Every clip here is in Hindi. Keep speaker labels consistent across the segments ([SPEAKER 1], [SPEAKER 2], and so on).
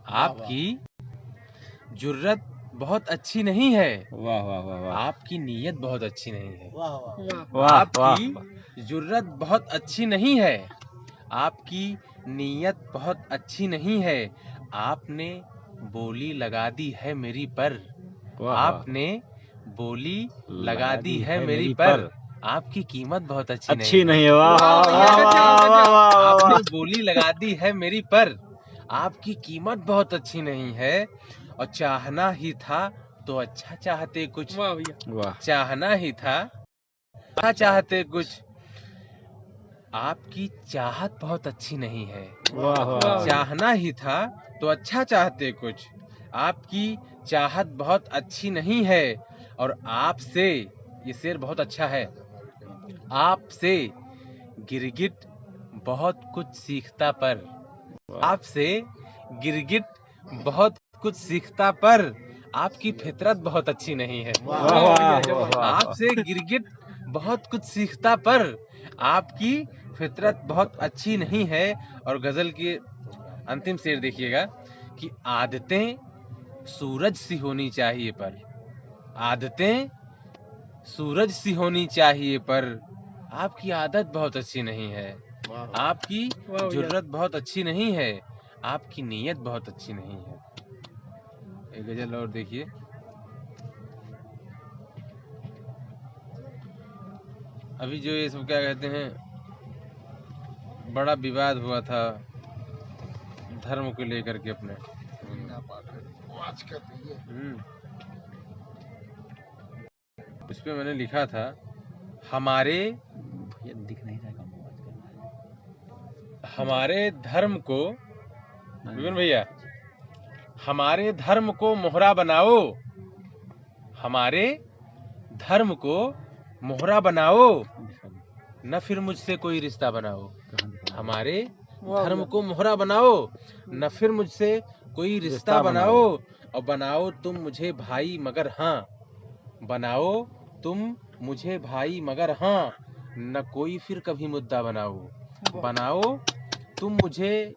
[SPEAKER 1] आपकी जुर्रत बहुत अच्छी नहीं है।
[SPEAKER 2] वाह वाह वाह वाह।
[SPEAKER 1] आपकी नीयत बहुत अच्छी नहीं है।
[SPEAKER 2] वाह
[SPEAKER 1] आपकी जुर्रत बहुत अच्छी नहीं है। आपकी नीयत बहुत अच्छी नहीं है। आपने बोली लगा दी है मेरी पर। आपने बोली लगा दी है मेरी पर। आपकी कीमत बहुत अच्छी नहीं है।
[SPEAKER 2] वाह वाह वाह वाह।
[SPEAKER 1] आपने बोली लगा दी है मेरी पर। आपकी कीमत बहुत अच्छी नहीं है। और चाहना ही था तो अच्छा चाहते कुछ।
[SPEAKER 2] वाह।
[SPEAKER 1] चाहना ही था अच्छा चाहते कुछ। आपकी चाहत बहुत अच्छी नहीं है।
[SPEAKER 2] वाह वाह।
[SPEAKER 1] चाहना ही था तो अच्छा चाहते कुछ। आपकी चाहत बहुत अच्छी नहीं है। और आपसे, ये शेर बहुत अच्छा है, आपसे गिरगिट बहुत कुछ सीखता पर। आपसे गिरगिट बहुत कुछ सीखता पर। आपकी फितरत बहुत अच्छी नहीं है। आपसे गिरगिट बहुत कुछ सीखता पर। आपकी फितरत बहुत अच्छी नहीं है। और गजल की अंतिम शेर देखिएगा कि आदतें सूरज सी होनी चाहिए पर। आदतें सूरज सी होनी चाहिए पर। आपकी आदत बहुत अच्छी नहीं है। आपकी जुर्रत बहुत अच्छी नहीं है। आपकी नीयत बहुत अच्छी नहीं है। एक गजल और देखिए। अभी जो ये सब क्या कहते हैं, बड़ा विवाद हुआ था धर्म को लेकर के अपने। उस पे मैंने लिखा था, हमारे धर्म को, विपिन भैया, हमारे धर्म को मोहरा बनाओ। हमारे धर्म को मोहरा बनाओ। न फिर मुझसे कोई रिश्ता बनाओ। हमारे धर्म को मोहरा बनाओ। न फिर मुझसे कोई रिश्ता बनाओ। और बनाओ तुम मुझे भाई मगर हाँ। बनाओ तुम मुझे भाई मगर हाँ। न कोई फिर कभी मुद्दा बनाओ। बनाओ तुम मुझे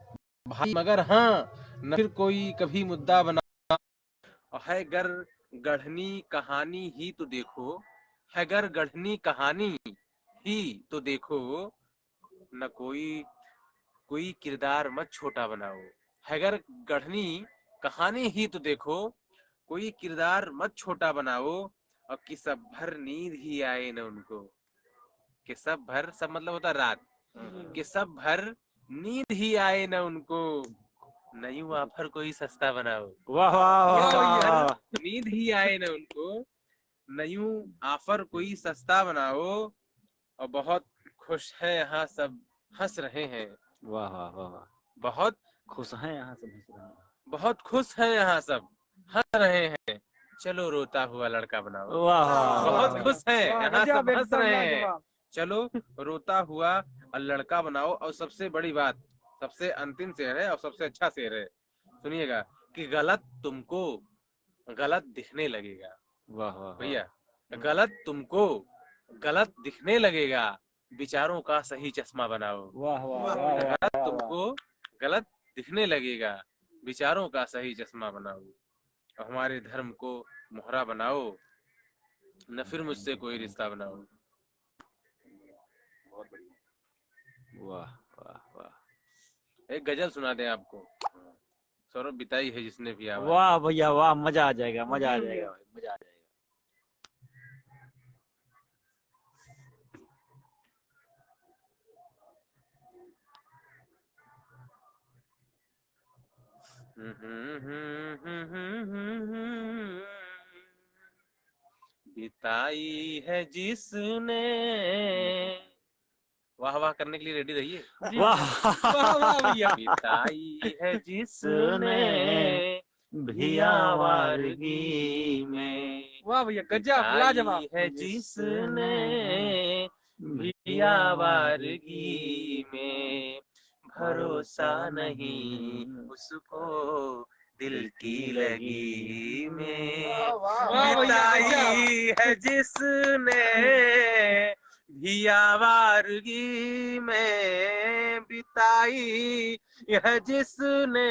[SPEAKER 1] भाई मगर हाँ। न फिर कोई कभी मुद्दा बनाओ। है गर गढ़नी कहानी ही तो देखो। है गर गढ़नी कहानी ही तो देखो। न कोई किरदार मत छोटा बनाओ। हैगर गढ़नी कहानी ही तो देखो। कोई किरदार मत छोटा बनाओ। और कि सब भर नींद ही आए न उनको। कि सब भर, सब मतलब होता रात, कि सब भर नींद ही आए न उनको। नहीं वाफर कोई सस्ता बनाओ।
[SPEAKER 2] वाह वाह।
[SPEAKER 1] नींद ही आए न उनको। नयूं आफर कोई सस्ता बनाओ। और बहुत खुश है यहाँ सब हंस रहे हैं।
[SPEAKER 2] वाह वाह वाह।
[SPEAKER 1] बहुत
[SPEAKER 2] खुश हैं यहाँ सब हंस रहे हैं।
[SPEAKER 1] बहुत खुश है यहाँ सब हंस रहे हैं। चलो रोता हुआ लड़का बनाओ।
[SPEAKER 2] वाह।
[SPEAKER 1] बहुत खुश है यहाँ सब हंस रहे हैं। चलो रोता हुआ लड़का बनाओ। और सबसे बड़ी बात, सबसे अंतिम शेर है और सबसे अच्छा शेर है, सुनिएगा, कि गलत तुमको गलत दिखने लगेगा।
[SPEAKER 2] वाह वाह
[SPEAKER 1] भैया, गलत तुमको गलत दिखने लगेगा। विचारों का सही चश्मा बनाओ।
[SPEAKER 2] वाह वाह।
[SPEAKER 1] गलत तुमको गलत दिखने लगेगा। विचारों का सही चश्मा बनाओ। और हमारे धर्म को मोहरा बनाओ। न फिर मुझसे कोई रिश्ता बनाओ। बहुत बढ़िया।
[SPEAKER 2] वाह वाह वाह।
[SPEAKER 1] एक गजल सुना दें आपको, सौरभ बिताई है जिसने भी आवाज।
[SPEAKER 2] वाह भैया वाह, मजा आ जाएगा, मजा आ जाएगा भाई, मजा आ जाएगा।
[SPEAKER 1] बिताई है जिसने, वाह वाह करने के लिए रेडी रहिए।
[SPEAKER 2] वाह
[SPEAKER 1] भैया। बिताई है जिसने भी आवारगी में।
[SPEAKER 3] वाह भैया गजब लाजवाब।
[SPEAKER 1] बिताई है जिसने भी आवारगी में। भरोसा नहीं उसको दिल की लगी में। बिताई है जिसने भी आवारगी में। बिताई है जिसने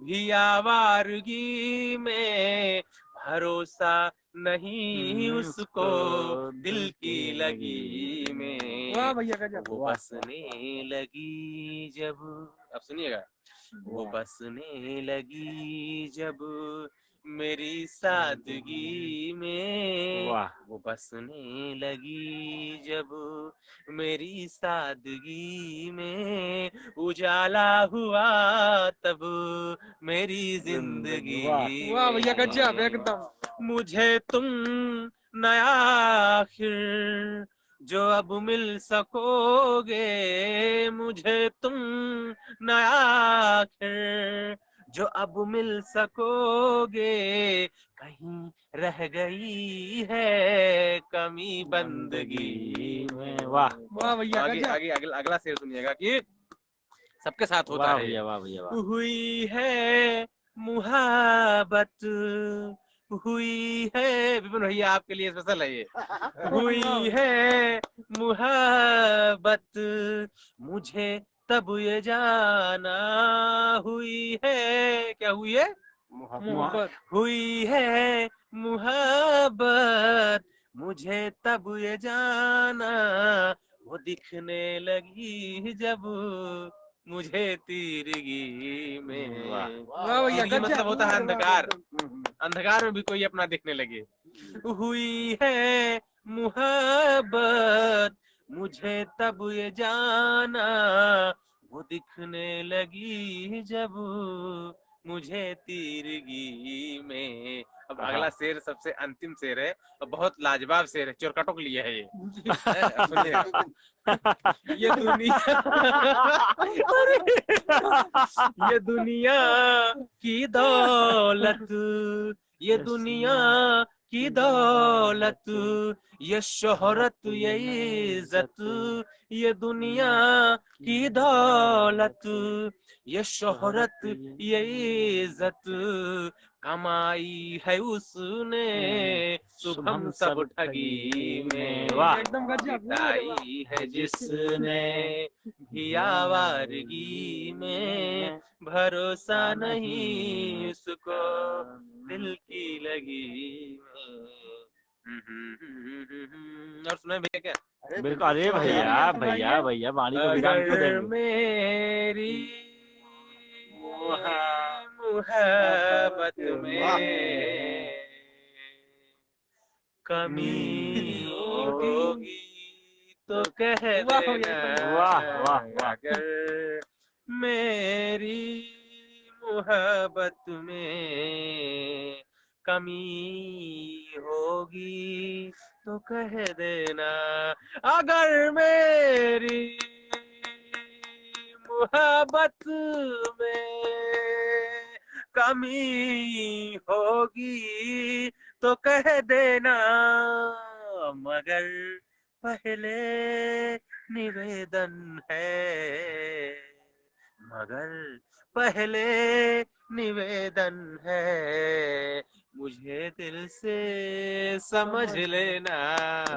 [SPEAKER 1] भी आवारगी में, भरोसा नहीं उसको दिल की लगी में।
[SPEAKER 3] वाह भैया गजब।
[SPEAKER 1] वो बसने लगी जब, अब सुनिएगा, वो बसने लगी जब मेरी सादगी में,
[SPEAKER 2] वाह
[SPEAKER 1] वो बसने लगी जब मेरी सादगी में, उजाला हुआ तब मेरी जिंदगी
[SPEAKER 3] वाह भैया
[SPEAKER 1] में।
[SPEAKER 3] गजब एकदम।
[SPEAKER 1] मुझे तुम नया आखिर जो अब मिल सकोगे, मुझे तुम नया आखिर जो अब मिल सकोगे, कहीं रह गई है कमी बंदगी में।
[SPEAKER 2] वाह
[SPEAKER 3] वाह भैया
[SPEAKER 1] आगे
[SPEAKER 3] गजब।
[SPEAKER 1] आगे अगला शेर सुनिएगा कि सबके साथ होता
[SPEAKER 2] वाह
[SPEAKER 1] है ये।
[SPEAKER 2] भैया, वाह भैया, वाह।
[SPEAKER 1] हुई है मुहाबत, हुई है, विपिन भैया आपके लिए स्पेशल है ये। हुई है मुहाबत, मुझे तब ये जाना, हुई है, क्या हुई है,
[SPEAKER 3] मोहब्बत।
[SPEAKER 1] हुई है मुहाबत, मुझे तब ये जाना, वो दिखने लगी जब मुझे तीरगी में।
[SPEAKER 2] वाह
[SPEAKER 3] वाह भैया
[SPEAKER 1] तीरगी मतलब
[SPEAKER 3] गजब।
[SPEAKER 1] होता है अंधकार, अंधकार में भी कोई अपना दिखने लगे। हुई है मुहब्बत, मुझे तब ये जाना, वो दिखने लगी जब मुझे तीरगी में। अब अगला शेर सबसे अंतिम शेर है और बहुत लाजवाब शेर है, चोरकटों के लिए है ये। अब सुनिएगा। ये दुनिया ये दुनिया की दौलत, ये दुनिया की दौलत, ये शोहरत ये इज्जत, ये दुनिया की दौलत, ये शोहरत ये इज्जत, कमाई है उसने शुभम सब ठगी में।
[SPEAKER 2] वाह
[SPEAKER 3] एकदम गजब।
[SPEAKER 1] मिटाई है जिसने भी आवारगी में, भरोसा नहीं उसको दिल की लगी में। और सुना भैया क्या,
[SPEAKER 2] बिल्कुल। अरे भैया भैया भैया, वाणी को विराम क्यों
[SPEAKER 1] अगर
[SPEAKER 2] देंगे?
[SPEAKER 1] मेरी मुहब्बत में कमी होगी तो कह देना,
[SPEAKER 2] वाह वाह वाह।
[SPEAKER 1] अगर मेरी मुहब्बत में कमी होगी तो कह देना, अगर मेरी मुहब्बत में कमी होगी तो कह देना, मगर पहले निवेदन है, मगर पहले निवेदन है, मुझे दिल से समझ लेना,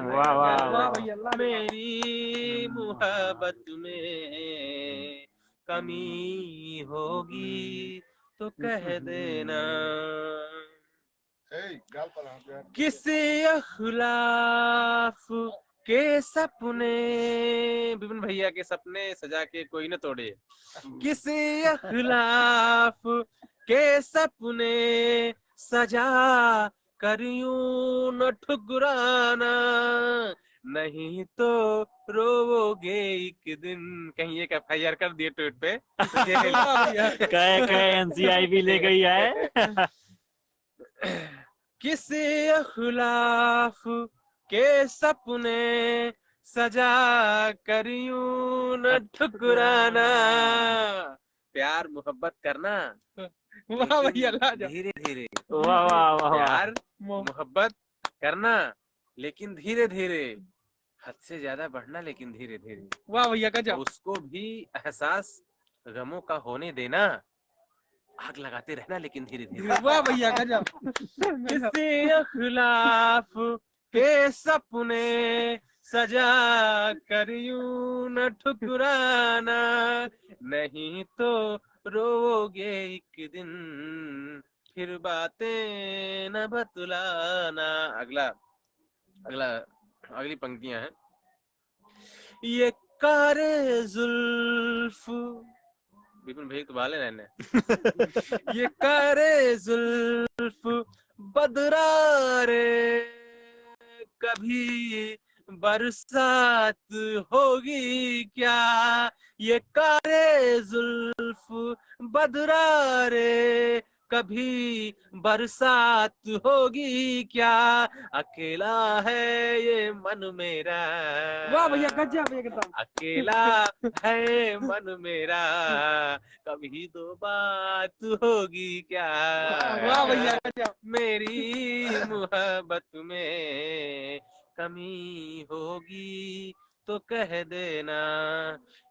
[SPEAKER 2] वाह, वाह,
[SPEAKER 1] अगर
[SPEAKER 2] वाह।
[SPEAKER 3] भैया अल्लाह।
[SPEAKER 1] मेरी मुहब्बत में कमी होगी तो कह देना। किसी अखलाफ के सपने, विपिन भैया के सपने सजा के कोई न तोड़े, किसी अखलाफ के सपने सजा कर यूं न ठुकराना, नहीं तो रोवोगे एक दिन। कहीं एक FIR कर दिए ट्वीट पे।
[SPEAKER 2] कहे NCI भी ले गई है।
[SPEAKER 1] किसी अखलाफ के सपने सजा कर यूं न ठुकराना, प्यार मोहब्बत करना
[SPEAKER 3] वाह भैया अल्लाह।
[SPEAKER 1] धीरे धीरे,
[SPEAKER 2] वाह वाह वाह वाह।
[SPEAKER 1] प्यार मोहब्बत करना लेकिन धीरे धीरे, हद से ज्यादा बढ़ना लेकिन धीरे धीरे,
[SPEAKER 3] वाह भैया गजब।
[SPEAKER 1] उसको भी एहसास गमों का होने देना, आग लगाते रहना लेकिन धीरे धीरे।
[SPEAKER 3] वाह भैया गजब।
[SPEAKER 1] किसी अखलाफ के सपने सजा कर यूं न ठुकराना, नहीं तो रोओगे एक दिन, फिर बातें न बतलाना। अगला अगला अगली पंक्तियां हैं। ये कारे जुल्फ, बिपिन भाई तो बाले रहने। ये कारे जुल्फ बदरा रे, कभी बरसात होगी क्या? ये कारे जुल्फ बदरा रे, कभी बरसात होगी क्या? अकेला है ये मन मेरा,
[SPEAKER 3] वाह भैया गजब एकदम।
[SPEAKER 1] अकेला है मन मेरा, कभी दो बात होगी क्या?
[SPEAKER 3] वाह भैया गजब।
[SPEAKER 1] मेरी मोहब्बत में कमी होगी तो कह देना,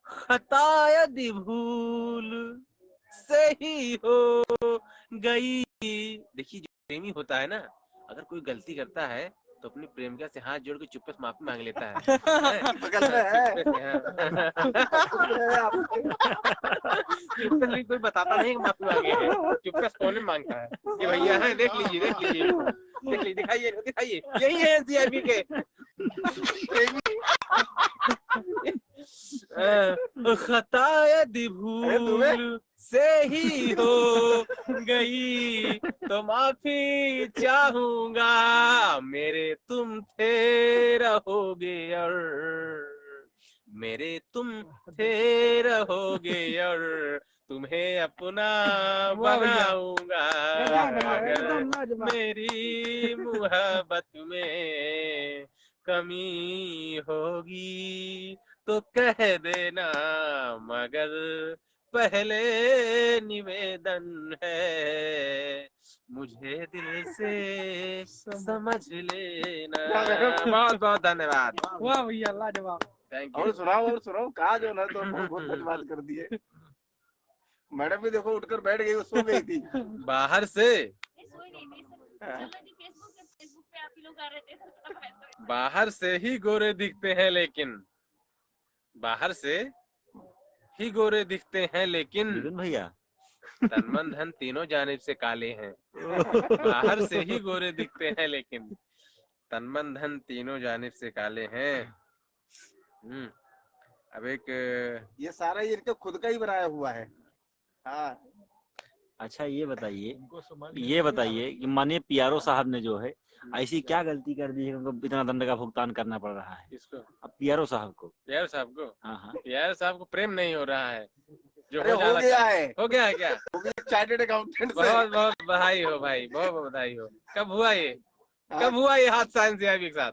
[SPEAKER 1] खता यदि भूल से ही हो गई। देखिए, जो प्रेमी होता है ना, अगर कोई गलती करता है तो अपनी प्रेमिका से हाथ जोड़ के चुप्पे से माफी मांग लेता है।
[SPEAKER 4] बगल में है।
[SPEAKER 1] चुप्पे से कोई बताता नहीं कि माफी मांगे है, चुप्पे से कोने में मांगता है। ये भैया है, देख लीजिए देख लीजिए देख लीजिए, दिखाइए दिखाइए, यही है एनसीआरबी के। खता यदि भूल से ही हो गई तो माफी चाहूंगा, मेरे तुम थे रहोगे और मेरे तुम थे रहोगे और तुम्हें अपना बनाऊंगा। अगर मेरी मोहब्बत में कमी होगी तो कह देना, मगर पहले निवेदन है, मुझे दिल से समझ लेना। बहुत बहुत धन्यवाद।
[SPEAKER 3] वाह भैया लाजवाब।
[SPEAKER 1] Thank you.
[SPEAKER 4] और सुनाओ कहा जो ना, तो बहुत बात कर दिए। मैडम भी देखो उठकर बैठ गई, वो सो गई थी।
[SPEAKER 1] बाहर से बाहर से ही गोरे दिखते हैं लेकिन, बाहर से ही गोरे दिखते हैं लेकिन
[SPEAKER 2] बिपिन भैया
[SPEAKER 1] तन मन धन तीनों जानिब से काले हैं। बाहर से ही गोरे दिखते हैं लेकिन तन मन धन तीनों जानिब से काले हैं। अब एक
[SPEAKER 4] ये सारा ये इनका खुद का ही बनाया हुआ है। हाँ,
[SPEAKER 2] अच्छा ये बताइए कि माननीय पीआरओ साहब ने जो है ऐसी क्या गलती कर दी है उनको इतना दंड का भुगतान करना पड़ रहा है?
[SPEAKER 1] इसको
[SPEAKER 2] अब पीआरओ साहब को
[SPEAKER 1] हाँ
[SPEAKER 2] हाँ
[SPEAKER 1] पीआर साहब को प्रेम नहीं हो रहा है जो
[SPEAKER 4] अरे
[SPEAKER 1] हो
[SPEAKER 4] हो
[SPEAKER 1] जाना
[SPEAKER 4] गया
[SPEAKER 1] चाहिए।
[SPEAKER 4] है,
[SPEAKER 1] हो गया है क्या?
[SPEAKER 4] वो भी चार्टर्ड अकाउंटेंट से।
[SPEAKER 1] बहुत बहुत बधाई हो भाई, बहुत बहुत बधाई हो। कब हुआ ये, कब हुआ ये हादसा एनसीआरबी के साथ?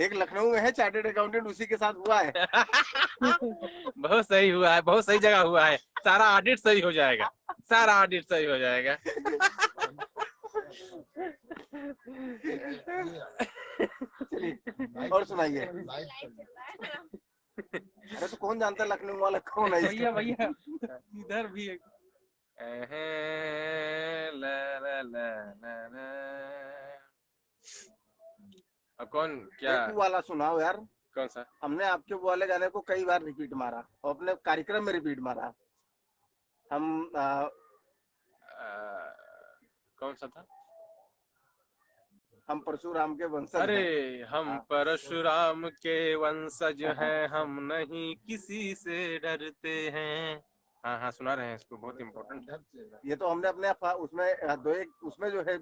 [SPEAKER 4] एक लखनऊ में है चार्टर्ड अकाउंटेंट, उसी के साथ हुआ है।
[SPEAKER 1] बहुत सही हुआ है, बहुत सही जगह हुआ है। सारा ऑडिट सही हो जाएगा, सारा ऑडिट सही हो जाएगा।
[SPEAKER 4] चलिए और सुनाइए। अरे तो कौन जानता है लखनऊ वाला कौन है?
[SPEAKER 3] भैया भैया इधर भी एक
[SPEAKER 1] ला ला ला ला ला। अब कौन क्या
[SPEAKER 4] एक वाला सुनाओ यार।
[SPEAKER 1] कौन सा?
[SPEAKER 4] हमने आपके वो वाले गाने को कई बार रिपीट मारा और अपने कार्यक्रम में रिपीट मारा। हम
[SPEAKER 1] कौन सा था?
[SPEAKER 4] हम परशुराम के वंशज
[SPEAKER 1] अरे
[SPEAKER 4] हैं।
[SPEAKER 1] हम
[SPEAKER 4] हाँ।
[SPEAKER 1] परशुराम के वंशज हैं, हम नहीं किसी से डरते हैं। हाँ हाँ सुना रहे हैं इसको, बहुत इम्पोर्टेंट।
[SPEAKER 4] ये तो हमने अपने उसमें दो एक उसमें जो है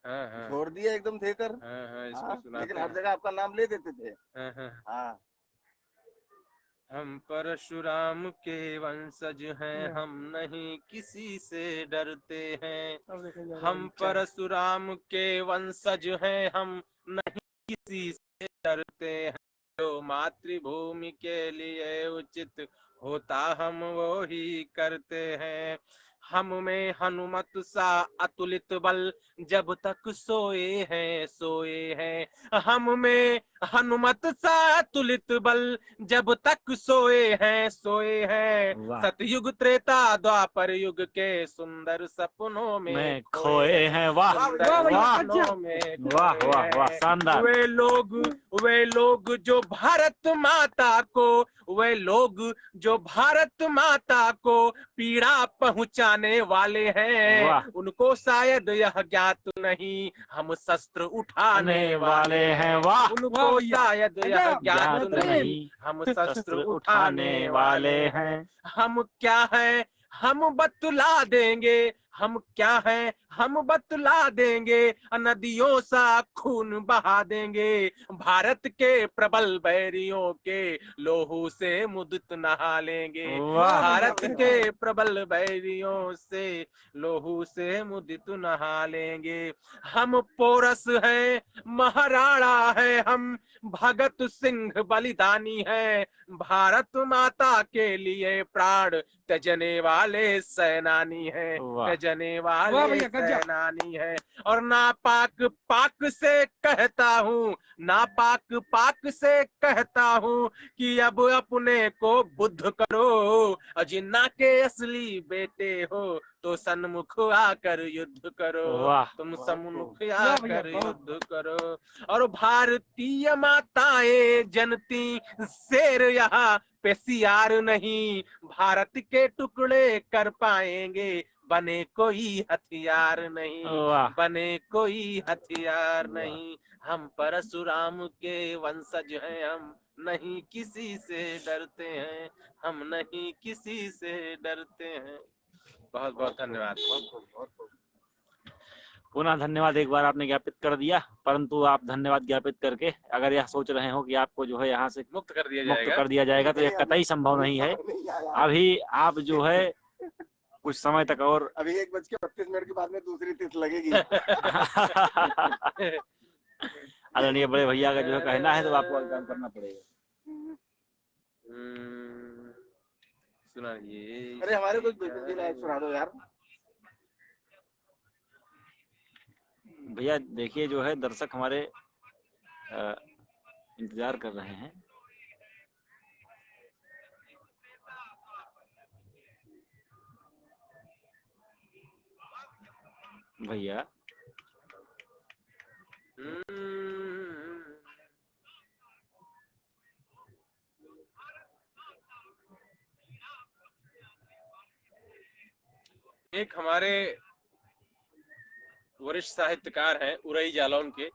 [SPEAKER 1] हाँ हाँ
[SPEAKER 4] छोड़ दिया एकदम थे कर।
[SPEAKER 1] हाँ हाँ इसको
[SPEAKER 4] हाँ,
[SPEAKER 1] सुनाते
[SPEAKER 4] लेकिन हर
[SPEAKER 1] हैं।
[SPEAKER 4] जगह आपका नाम ले देते थे।
[SPEAKER 1] हाँ हाँ।
[SPEAKER 4] हाँ,
[SPEAKER 1] हम परशुराम के वंशज हैं, हम नहीं किसी से डरते हैं।
[SPEAKER 3] अब देखो जरा
[SPEAKER 1] हम परशुराम के वंशज हैं, हम नहीं किसी से डरते हैं। जो मातृभूमि के लिए उचित होता हम वो ही करते हैं। हम में हनुमत सा अतुलित बल, जब तक सोए हैं। हम में हनुमत सा अतुलित बल, जब तक सोए हैं।
[SPEAKER 2] वाह।
[SPEAKER 1] सतयुग त्रेता द्वापर युग के सुंदर सपनों में
[SPEAKER 2] में खोए हैं। वाह
[SPEAKER 1] सुंदर
[SPEAKER 3] वाह भैया,
[SPEAKER 2] वाह
[SPEAKER 1] सपनों में
[SPEAKER 2] वाह
[SPEAKER 1] खोए
[SPEAKER 2] वाह वाह,
[SPEAKER 1] हैं।
[SPEAKER 2] शानदार।
[SPEAKER 1] वे लोग जो भारत माता को, वे लोग जो भारत माता को पीड़ा पहुंचाने वाले हैं,
[SPEAKER 2] वाह।
[SPEAKER 1] उनको शायद यह ज्ञात नहीं हम शस्त्र उठाने
[SPEAKER 2] आने
[SPEAKER 1] वाले
[SPEAKER 2] वाले हैं।
[SPEAKER 1] हैं।
[SPEAKER 2] वाह।
[SPEAKER 1] उनको
[SPEAKER 3] वाह भैया,
[SPEAKER 1] शायद यह
[SPEAKER 3] गजब,
[SPEAKER 1] ज्ञात
[SPEAKER 2] ज्ञात
[SPEAKER 1] नहीं
[SPEAKER 2] नहीं
[SPEAKER 1] हम शस्त्र
[SPEAKER 2] शस्त्र
[SPEAKER 1] उठाने वाले हैं। हम क्या हैं हम बतला देंगे, हम क्या हैं हम बतला देंगे, नदियों सा खून बहा देंगे। भारत के प्रबल बैरियों के लोहू से मुदित नहा लेंगे।
[SPEAKER 2] वाह।
[SPEAKER 1] भारत के प्रबल बैरियों से लोहू से मुदित नहा लेंगे। हम पोरस हैं महाराणा है हम, भगत सिंह बलिदानी है, भारत माता के लिए प्राण त्यजने वाले सेनानी है,
[SPEAKER 2] वाह।
[SPEAKER 1] त्यजने
[SPEAKER 3] वाह
[SPEAKER 1] वाले
[SPEAKER 3] भैया, गजब।
[SPEAKER 1] सेनानी है। और नापाक पाक से कहता हूँ, नापाक पाक से कहता हूँ कि अब अपने को बुद्ध करो, और जिन्ना के असली बेटे हो तो सन्मुख आकर युद्ध करो।
[SPEAKER 2] वाह।
[SPEAKER 1] तुम सन्मुख
[SPEAKER 3] वाह भैया,
[SPEAKER 1] आकर
[SPEAKER 3] बहुत।
[SPEAKER 1] युद्ध करो। और भारतीय माताएं जनती, शेर यहाँ पे सियार नहीं, भारत के टुकड़े कर पाएंगे, बने कोई हथियार नहीं,
[SPEAKER 2] वाह।
[SPEAKER 1] बने कोई हथियार नहीं। हम परशुराम के वंशज हैं, हम नहीं किसी से डरते हैं, हम नहीं किसी से डरते हैं। बहुत बहुत धन्यवाद।
[SPEAKER 2] पुनः धन्यवाद एक बार आपने ज्ञापित कर दिया, परंतु आप धन्यवाद ज्ञापित करके अगर यह सोच रहे हो कि आपको जो है यहाँ से
[SPEAKER 1] मुक्त कर दिया
[SPEAKER 2] मुक्त
[SPEAKER 1] जाएगा।
[SPEAKER 2] कर दिया जाएगा तो यह कतई संभव नहीं है। अभी आप जो है कुछ समय तक और
[SPEAKER 4] अभी 1:32 के बाद में दूसरी तीस लगेगी।
[SPEAKER 2] आदरणीय बड़े भैया का जो है कहना है तो आपको काम करना पड़ेगा।
[SPEAKER 1] सुनाइए।
[SPEAKER 4] अरे हमारे कुछ सुना दो यार।
[SPEAKER 2] भैया देखिए जो है दर्शक हमारे इंतजार कर रहे हैं। भैया
[SPEAKER 1] एक हमारे वरिष्ठ साहित्यकार हैं उरई जालौन के,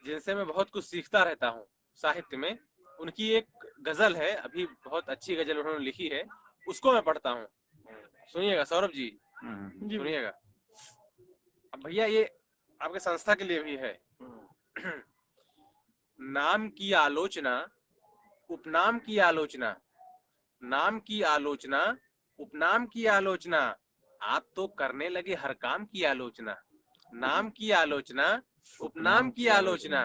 [SPEAKER 1] जिनसे मैं बहुत कुछ सीखता रहता हूँ साहित्य में। उनकी एक गजल है, अभी बहुत अच्छी गजल उन्होंने लिखी है, उसको मैं पढ़ता हूँ। सुनिएगा सौरभ जी, सुनिएगा। अब भैया ये आपके संस्था के लिए भी है। नाम की आलोचना, उपनाम की आलोचना, नाम की आलोचना, उपनाम की आलोचना, आप तो करने लगे हर काम की आलोचना। नाम की आलोचना, उपनाम की आलोचना,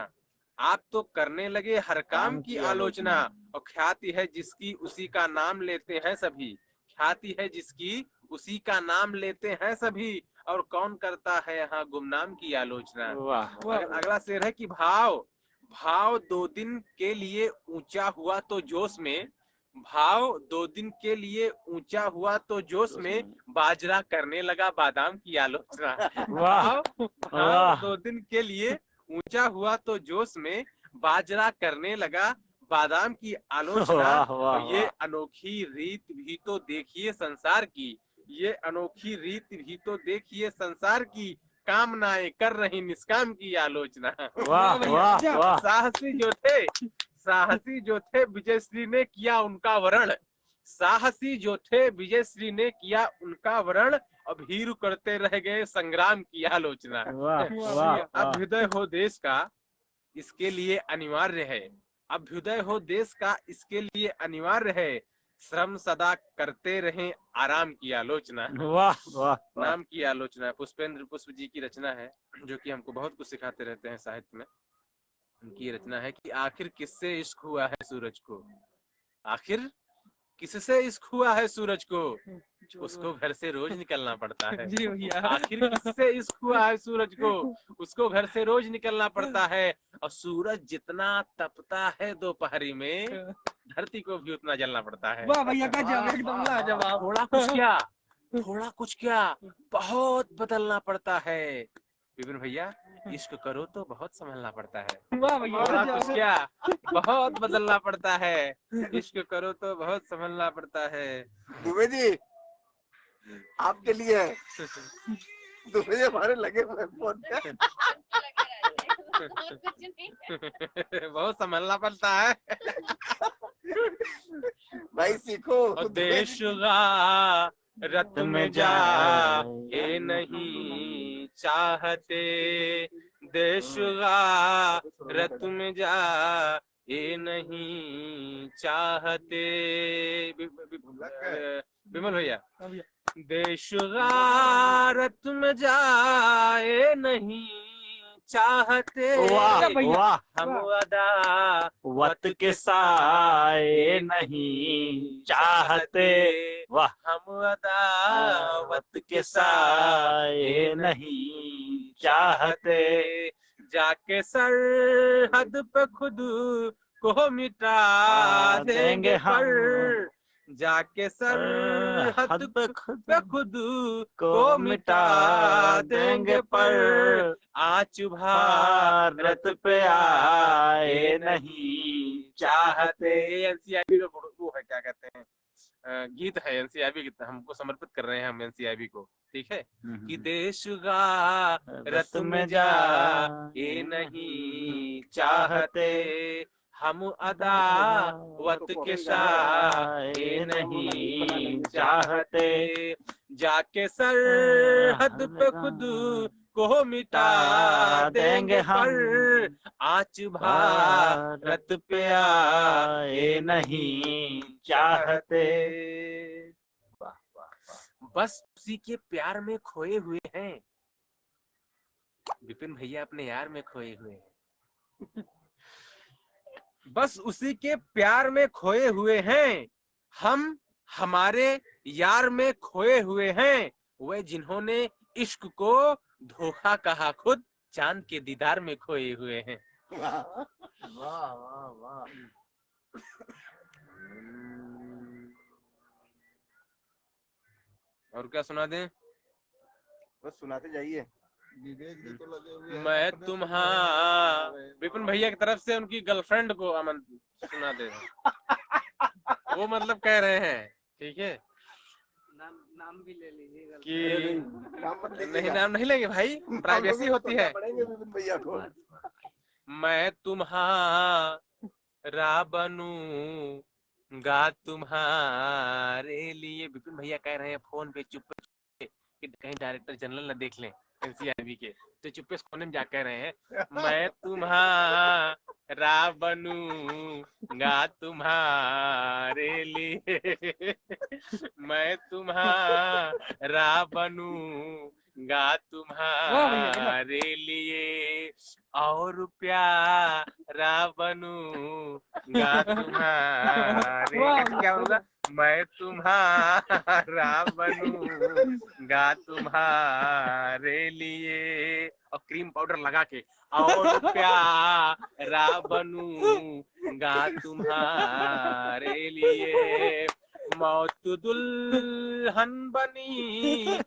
[SPEAKER 1] आप तो करने लगे हर काम की आलोचना। और ख्याति है जिसकी उसी का नाम लेते हैं सभी, ख्याति है जिसकी उसी का नाम लेते हैं सभी, और कौन करता है यहाँ गुमनाम की आलोचना।
[SPEAKER 2] वाह।
[SPEAKER 1] अगला शेर है कि भाव, भाव 2 दिन के लिए ऊंचा हुआ तो जोश में, भाव 2 दिन के लिए ऊंचा हुआ तो जोश में, बाजरा करने लगा बादाम की आलोचना। भाव 2 दिन के लिए ऊंचा हुआ तो जोश में, बाजरा करने लगा बादाम की आलोचना। और ये अनोखी रीत भी तो देखिए संसार की, ये अनोखी रीत भी तो देखिए संसार की, कामनाएं कर रही निष्काम की आलोचना।
[SPEAKER 2] वाह वाह वाह।
[SPEAKER 1] साहसी जो थे विजयश्री ने किया उनका वरण, साहसी जो थे विजयश्री ने किया उनका वरण, अभीरू करते रह गए संग्राम की आलोचना। अभ्युदय हो देश का इसके लिए अनिवार्य है, अभ्युदय हो देश का इसके लिए अनिवार्य है, श्रम सदा करते रहें आराम की आलोचना।
[SPEAKER 2] वाह वाह।
[SPEAKER 1] नाम की आलोचना पुष्पेंद्र पुष्प जी की रचना है, जो कि हमको बहुत कुछ सिखाते रहते हैं साहित्य में। उनकी रचना है कि आखिर किससे इश्क हुआ है सूरज को, आखिर किससे इश्क हुआ है सूरज को, उसको घर से रोज निकलना पड़ता है।
[SPEAKER 3] जी भैया।
[SPEAKER 1] आखिर किससे इश्क हुआ है सूरज को, उसको घर से रोज निकलना पड़ता है। और सूरज जितना तपता है दोपहरी में, धरती को भी उतना जलना पड़ता है।
[SPEAKER 3] वाह भैया गजब, एकदम लाजवाब।
[SPEAKER 1] थोड़ा कुछ क्या, थोड़ा कुछ क्या, बहुत बदलना पड़ता है। विपिन भैया, इश्क करो तो बहुत संभलना पड़ता है।
[SPEAKER 3] वाह भैया
[SPEAKER 1] थोड़ा कुछ
[SPEAKER 3] गजब।
[SPEAKER 1] क्या, बहुत बदलना पड़ता है। इश्क करो तो बहुत संभलना पड़ता है।
[SPEAKER 4] दुबे जी आपके लिए है। दुबे जी हमारे लगे हुए हैं फोन पे।
[SPEAKER 1] बहुत संभलना पड़ता है।
[SPEAKER 4] भाई सीखो।
[SPEAKER 1] और देश रत में जा ये नहीं चाहते, देश रत में जा ये नहीं चाहते। विमल भैया, देश रत में जाए नहीं चाहते,
[SPEAKER 2] वाह
[SPEAKER 3] भैया।
[SPEAKER 2] वाह।
[SPEAKER 1] हम अदा
[SPEAKER 2] वत के साए नहीं चाहते, वाह।
[SPEAKER 1] हम अदावत के
[SPEAKER 2] साए नहीं चाहते,
[SPEAKER 1] जाके सरहद पे खुद को मिटा देंगे पर, जाके सरहद
[SPEAKER 2] पे
[SPEAKER 1] पे खुद
[SPEAKER 2] को
[SPEAKER 1] को
[SPEAKER 2] मिटा देंगे पर,
[SPEAKER 1] आज भारत
[SPEAKER 2] पे आए नहीं चाहते।
[SPEAKER 1] एनसीआईबी का वो है, क्या कहते हैं, गीत है एनसीआईबी की, हमको समर्पित कर रहे हैं हम एनसीआईबी को, ठीक है। कि देश रत में जा ये नहीं चाहते, हम अदावत के साए नहीं चाहते, जाके सरहद पे खुद को मिटा देंगे पर, आज भारत पे आए नहीं चाहते। वाह वाह वाह। बस उसी के प्यार में खोए हुए हैं। विपिन भैया अपने यार में खोए हुए हैं। बस उसी के प्यार में खोए हुए हैं हम, हमारे यार में खोए हुए हैं। वे जिन्होंने इश्क को धोखा कहा, खुद चांद के दीदार में खोए हुए हैं।
[SPEAKER 4] वाह वाह वाह।
[SPEAKER 1] और क्या सुना दें?
[SPEAKER 4] बस सुनाते जाइए। विवेक जी तो लगे हुए हैं।
[SPEAKER 1] मैं तुम्हारा, विपिन भैया की तरफ से उनकी गर्लफ्रेंड को अमन सुना दे। वो मतलब कह रहे हैं, ठीक है,
[SPEAKER 3] नाम भी ले लीजिएगा
[SPEAKER 1] कि
[SPEAKER 4] नाम मत
[SPEAKER 1] नहीं,
[SPEAKER 4] लीजिएगा।
[SPEAKER 1] नाम नहीं लेंगे भाई, प्राइवेसी होती है।
[SPEAKER 4] पड़ेंगे विपिन भैया को।
[SPEAKER 1] मैं तुम्हारा बनूंगा तुम्हारे लिए। विपिन भैया कह रहे हैं फोन पे चुप कि कहीं डायरेक्टर जनरल ना देख लें एनसीआईबी के, तो चुप्पे कोने में जा कह रहे हैं, मैं तुम्हारा बनूंगा तुम्हारे लिए, मैं तुम्हारा बनूंगा तुम्हारे लिए, और प्यारा बनूंगा तुम्हारे। क्या होगा? मैं तुम्हारा बनूंगा तुम्हारे लिए, और क्रीम पाउडर लगा के, और प्यारा बनूंगा तुम्हारे लिए, मौत दुल्हन बनी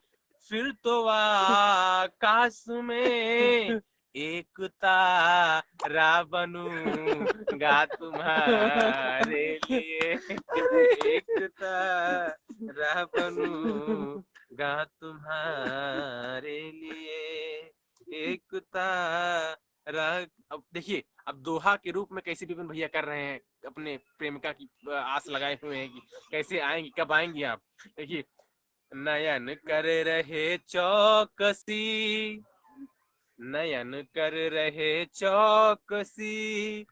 [SPEAKER 1] फिर तो आकाश में, एक तारा बनूंगा तुम्हारे लिए, एक तारा बनूंगा तुम्हारे लिए, एक तारा। अब देखिए, अब दोहा के रूप में कैसे विपिन भैया कर रहे हैं, अपने प्रेमिका की आस लगाए हुए हैं कि कैसे आएंगी, कब आएंगी आप। देखिए, नयन कर रहे चौकसी, नयन कर रहे चौकसी,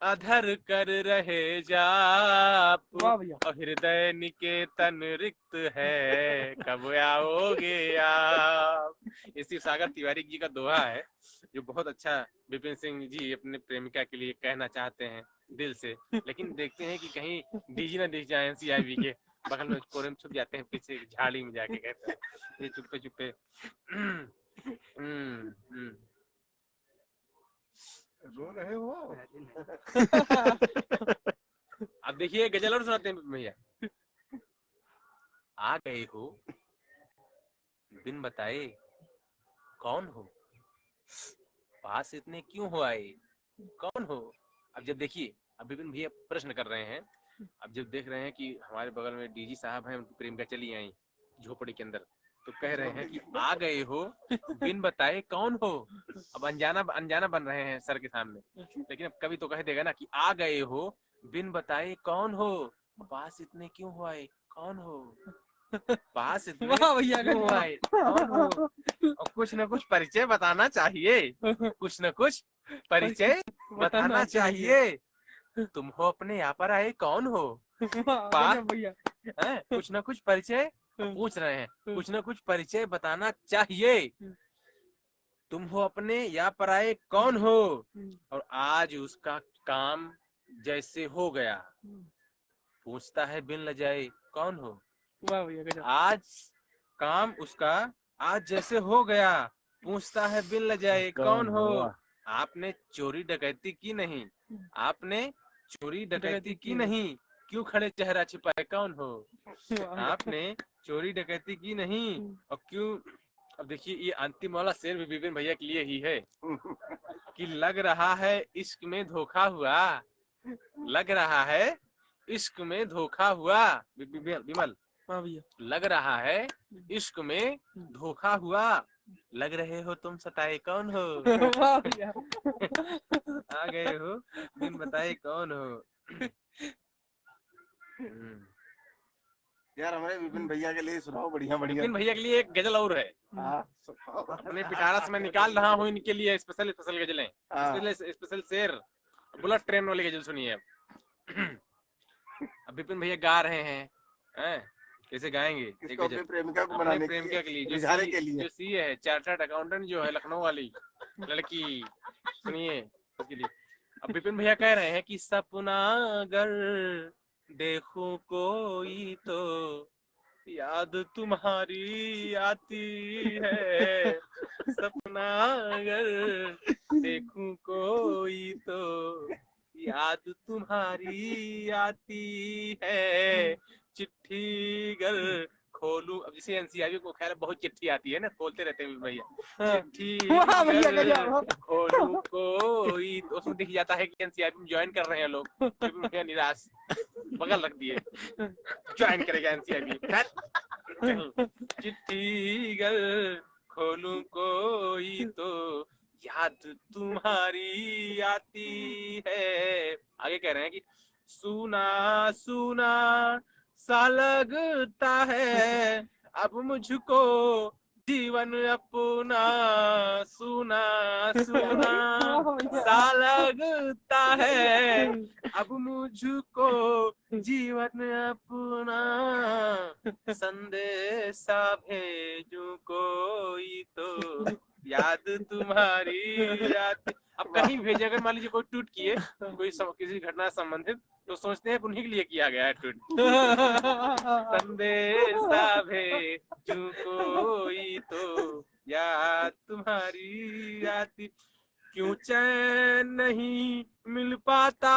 [SPEAKER 1] अधर कर रहे जाप, और हृदय निकेतन रिक्त है, कब आओगे आप। ये शिव सागर तिवारी जी का दोहा है, जो बहुत अच्छा विपिन सिंह जी अपने प्रेमिका के लिए कहना चाहते हैं दिल से। लेकिन देखते हैं कि कहीं डीजी ना दिख जाए एनसीआईबी के, बगल में कोने में छुप जाते हैं, पीछे झाड़ी में जाके कहते हैं ये चुपे चुपे
[SPEAKER 4] रो रहे हो?
[SPEAKER 1] अब देखिए गजल और सुनाते हैं भैया। आ गए हो बिन बताए कौन हो, पास इतने क्यों हो आए, कौन हो। अब जब देखिए अब विपिन भैया प्रश्न कर रहे हैं, अब जब देख रहे हैं कि हमारे बगल में डीजी साहब हैं, उनकी प्रेमिका चली आई झोपड़ी के अंदर, तो कह रहे हैं कि आ गए हो बिन बताए कौन हो। अब अनजाना अनजाना बन रहे हैं सर के सामने, लेकिन अब कभी तो कह देगा ना कि आ गए हो बिन बताए कौन हो, पास इतने क्यों हो आए, कौन हो, पास इतने
[SPEAKER 3] वाह भैया
[SPEAKER 1] क्यों आए, कौन हो। और कुछ न कुछ परिचय बताना चाहिए, कुछ न कुछ परिचय बताना चाहिए। तुम हो अपने यहाँ पर आए कौन हो,
[SPEAKER 3] वाह भैया
[SPEAKER 1] कुछ न कुछ परिचय पूछ रहे हैं, कुछ न कुछ परिचय बताना चाहिए। तुम हो अपने यहाँ पर आए कौन हो, और आज उसका काम जैसे हो गया, पूछता है बिन लजाए कौन हो।
[SPEAKER 3] वाह भैया गजब।
[SPEAKER 1] आज काम उसका आज जैसे हो गया, पूछता है बिन लजाए कौन हो। आपने चोरी डकैती की नहीं, आपने चोरी डकैती की नहीं, क्यों खड़े चेहरा छिपाए कौन हो। आपने चोरी डकैती की नहीं और क्यों। अब देखिए ये अंतिम वाला शेर भी विपिन भैया के लिए ही है कि लग रहा है इश्क में धोखा हुआ, लग रहा है इश्क में धोखा हुआ। विमल
[SPEAKER 3] वाह भैया
[SPEAKER 1] लग रहा है इश्क में धोखा हुआ, लग रहे हो तुम सताए कौन हो।
[SPEAKER 3] वाह भैया
[SPEAKER 1] आ गए हो बिन बताए कौन हो।
[SPEAKER 4] यार हमारे विपिन भैया के लिए सुनाओ बढ़िया बढ़िया।
[SPEAKER 1] विपिन भैया के लिए एक गजल और है,
[SPEAKER 4] हाँ,
[SPEAKER 1] अपने पिटारा से मैं निकाल रहा हूँ इनके लिए स्पेशल स्पेशल गजलें, स्पेशल शेर। बुलेट ट्रेन वाली गजल सुनिए। अब विपिन भैया गा रहे हैं, कैसे गाएंगे एक
[SPEAKER 4] किसको?
[SPEAKER 1] गजल
[SPEAKER 4] अपनी प्रेमिका को
[SPEAKER 1] अपने
[SPEAKER 4] बनाने
[SPEAKER 1] प्रेमिका के लिए,
[SPEAKER 4] रिझाने के लिए।
[SPEAKER 1] जो सीए है, चार्टर्ड अकाउंटेंट जो है लखनऊ वाली लड़की, सुनिए उसके लिए। अब विपिन भैया कह रहे हैं कि सपना अगर देखूं कोई तो याद तुम्हारी आती है, सपना अगर देखूं कोई तो याद तुम्हारी आती है, चिट्ठी गर खोलूं। अब जैसे एनसीआरबी को खैर बहुत चिट्ठी आती है ना, खोलते रहते हैं भैया, चिट्ठी
[SPEAKER 3] वाह भैया
[SPEAKER 1] गर
[SPEAKER 3] गजब।
[SPEAKER 1] खोलूं कोई तो उसमें दिख जाता है कि एनसीआरबी में ज्वाइन कर रहे हैं लोग। भैया निराश बगल रख दिए, ज्वाइन करेगा एनसीआरबी। चिट्ठी गर खोलूं कोई तो याद तुम्हारी आती है। आगे कह रहे हैं कि सुना सुना सा लगता है अब मुझको जीवन अपना, सुना सुना सा लगता है अब मुझको जीवन अपना, संदेशा भेजूं कोई तो याद तुम्हारी आती। अब कहीं भेजे, अगर मान लीजिए कोई ट्वीट किए कोई किसी घटना से संबंधित, तो सोचते हैं उन्हीं के लिए किया गया है ट्वीट। संदेशा भेजूं कोई तो याद तुम्हारी आती, क्यों चैन नहीं मिल पाता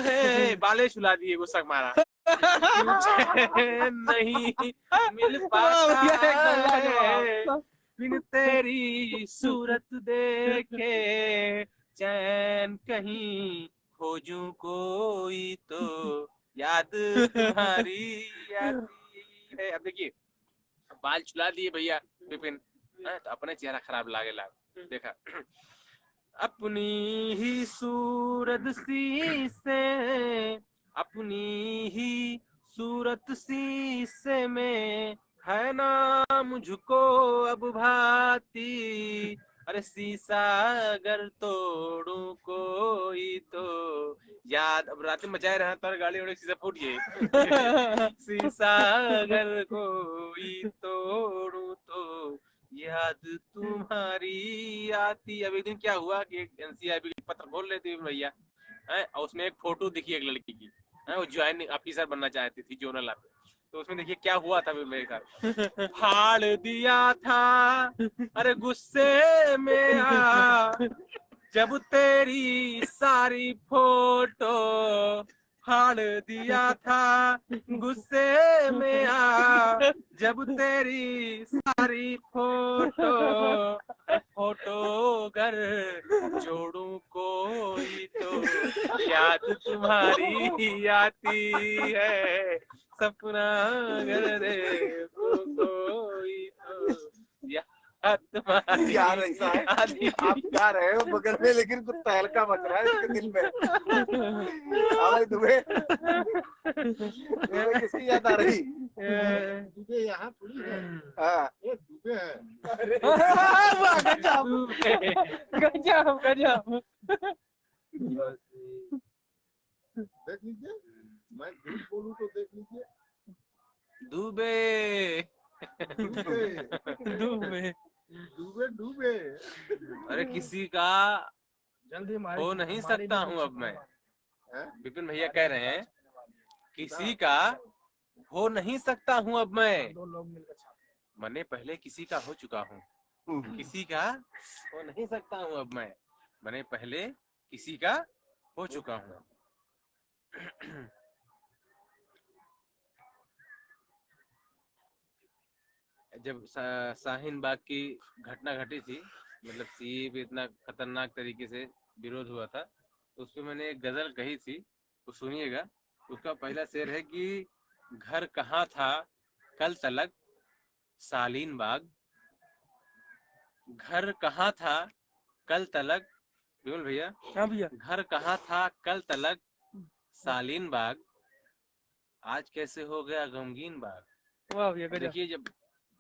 [SPEAKER 1] है। बाले छुला दिए गुस्सा मारा। क्यों चैन नहीं मिल पाता है, बिन तेरी सूरत देखे चैन कहीं खोजूं कोई तो याद तुम्हारी आती है। अब देखिए बाल छुला दिए भैया विपिन, तो अपने चेहरा खराब लागे लाग देखा। अपनी ही सूरत सी से, अपनी ही सूरत सी से में है ना मुझको अब भाती, अरे शीशा अगर तोड़ू कोई तो याद। अब रात में मचाए रहे तो गाड़ी वाड़ी शीशा फूट गए। शीशा अगर कोई तोड़ू तो याद तुम्हारी आती। अब एक दिन क्या हुआ कि एनसीआरबी के पत्र खोल लेते हैं भैया, और उसमें एक फोटो दिखी एक लड़की की, वो ज्वाइन ऑफिसर बनना चाहती थी जोनल। तो उसमें देखिए क्या हुआ था मेरे साथ। फाड़ दिया था अरे गुस्से में आ, जब तेरी सारी फोटो फाड़ दिया था गुस्से में आ, जब तेरी सारी फोटो घर जोड़ूं कोई तो याद तुम्हारी आती है, सपना अगर देखो कोई तो याद तुम्हारी
[SPEAKER 4] यार ऐसा है
[SPEAKER 1] आती
[SPEAKER 4] आप गा रहे हो बगल में लेकिन कुछ तहलका मच रहा है इसके दिल में। हाँ भाई दुबे दुबे किसकी याद आ रही?
[SPEAKER 5] दुबे यहाँ थोड़ी है,
[SPEAKER 4] हाँ
[SPEAKER 5] ये दुबे है।
[SPEAKER 3] वाह, गजब गजब गजब।
[SPEAKER 5] देख लीजिए, मैं झूठ बोलूं तो देख लीजिए।
[SPEAKER 1] डूबे
[SPEAKER 5] डूबे
[SPEAKER 3] डूबे।
[SPEAKER 5] डूबे डूबे।
[SPEAKER 1] अरे किसी का
[SPEAKER 5] जल्दी
[SPEAKER 1] हो नहीं सकता हूँ अब मैं।
[SPEAKER 5] हैं?
[SPEAKER 1] विपिन भैया कह रहे हैं किसी का हो नहीं सकता हूँ अब मैं,
[SPEAKER 5] दो लोग मिलकर छाप।
[SPEAKER 1] मैंने पहले किसी का हो चुका हूँ। किसी का हो नहीं सकता हूँ अब मैंने पहले किसी का हो चुका हूँ। जब शाहीन बाग की घटना घटी थी, मतलब सीए पे इतना खतरनाक तरीके से विरोध हुआ था, तो उसमें मैंने एक गजल कही थी, तो सुनिएगा। उसका पहला शेर है कि घर कहाँ था कल तलक सालीन बाग, घर कहाँ था कल तलक, विमल भैया
[SPEAKER 3] हाँ भैया।
[SPEAKER 1] घर कहाँ था कल तलक सालीन बाग, आज कैसे हो गया गमगीन बाग।
[SPEAKER 3] वाह भैया गजब।
[SPEAKER 1] देखिए जब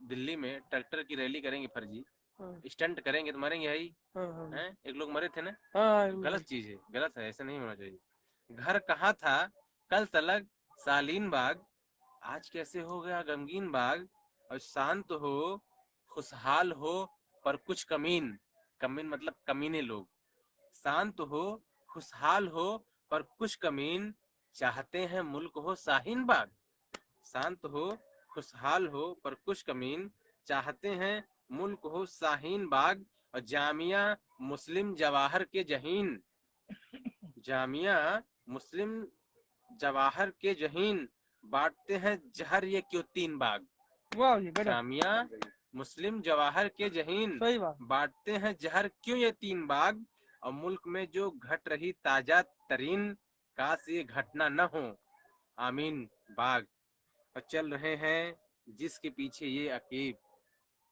[SPEAKER 1] दिल्ली में ट्रैक्टर की रैली करेंगे फर्जी,
[SPEAKER 3] हाँ
[SPEAKER 1] स्टंट करेंगे तो मरेंगे ही
[SPEAKER 3] हाँ हाँ
[SPEAKER 1] हैं। एक लोग मरे थे ना,
[SPEAKER 3] हाँ,
[SPEAKER 1] गलत चीज है, गलत है, ऐसा नहीं होना चाहिए। घर कहाँ था कल तलक सालीन बाग, आज कैसे हो गया गमगीन बाग। और शांत हो खुशहाल हो पर कुछ कमीन, कमीन मतलब कमीने लोग, शांत हो खुशहाल हो पर कुछ कमीन, चाहते हैं मुल्क हो शाहीन बाग। शांत हो खुशहाल हो पर कुछ कमीन, चाहते हैं मुल्क हो शाहीन बाग। और जामिया मुस्लिम जवाहर के जहीन, जामिया मुस्लिम जवाहर के जहीन, बांटते हैं जहर ये क्यों तीन बाग।
[SPEAKER 3] वाह भैया गजब।
[SPEAKER 1] जामिया मुस्लिम जवाहर के जहीन,
[SPEAKER 3] सही बात।
[SPEAKER 1] बांटते हैं जहर क्यों ये तीन बाग। और मुल्क में जो घट रही ताजा तरीन, काश ये घटना न हो आमीन बाग। और चल रहे हैं जिसके पीछे ये अकीब,